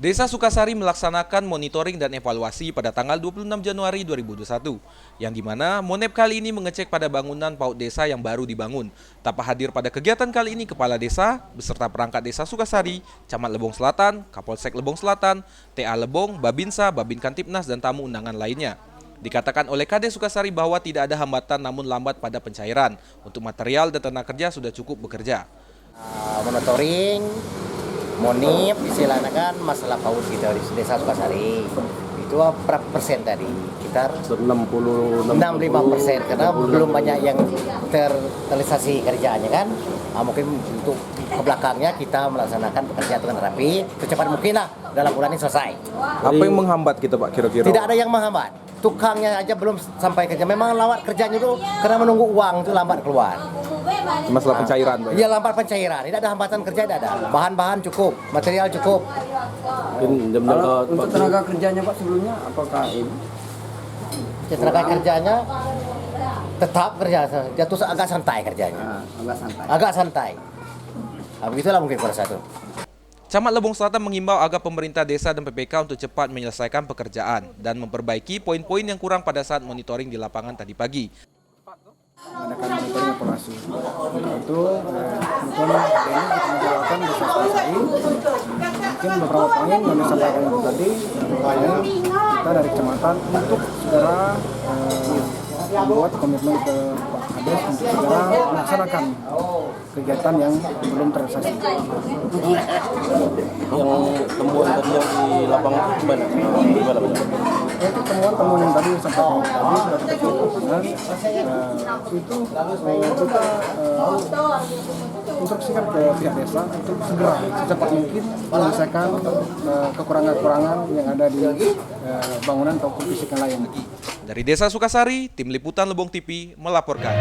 Desa Sukasari melaksanakan monitoring dan evaluasi pada tanggal 26 Januari 2021, yang dimana Monep kali ini mengecek pada bangunan PAUD desa yang baru dibangun. Tanpa hadir pada kegiatan kali ini Kepala Desa, beserta perangkat Desa Sukasari, Camat Lebong Selatan, Kapolsek Lebong Selatan, TA Lebong, Babinsa, Babin Kantipnas, dan tamu undangan lainnya. Dikatakan oleh Kades Sukasari bahwa tidak ada hambatan namun lambat pada pencairan. Untuk material dan tenaga kerja sudah cukup bekerja. Monitoring, monip, istilahnya kan masalah PAUD kita di Desa Sukasari. Itu berapa persen tadi? Sekitar 65% karena belum banyak yang terrealisasi kerjaannya kan. Mungkin untuk ke belakangnya kita melaksanakan pekerjaan dengan rapi, secepat mungkin lah dalam bulan ini selesai. Apa yang menghambat kita Pak kira-kira? Tidak ada yang menghambat. Tukangnya aja belum sampai kerja. Memang lambat kerjanya itu karena menunggu uang itu lambat keluar. Masalah pencairan Pak? Iya, lambat pencairan. Tidak ada hambatan kerja, tidak ada. Bahan-bahan cukup, material cukup. Untuk tenaga kerjanya Pak sebelumnya apakah ini? Tenaga kerjanya tetap kerja, jatuh agak santai kerjanya. Agak santai. Begitulah mungkin pada satu. Camat Lebong Selatan mengimbau agar pemerintah desa dan PPK untuk cepat menyelesaikan pekerjaan dan memperbaiki poin-poin yang kurang pada saat monitoring di lapangan tadi pagi. Mengadakan monitoring evaluasi. Untuk itu, mungkin ini kita menjalankan di Sukasari. Mungkin beberapa poin yang disampaikan itu tadi, kita dari kecamatan untuk segera membuat komitmen ke Pak Kades untuk segera melaksanakan kegiatan yang belum terrealisasi. Yang temuan tadi yang di lapangan gimana? Itu temuan-temuan yang tadi disampaikan tadi sudah kita cek lapangan. Itu kita instruksikan ke pihak desa untuk segera secepat mungkin menyelesaikan kekurangan-kekurangan yang ada di bangunan ataupun fisik yang lain. Dari Desa Sukasari, Tim Liputan Lebong TV melaporkan.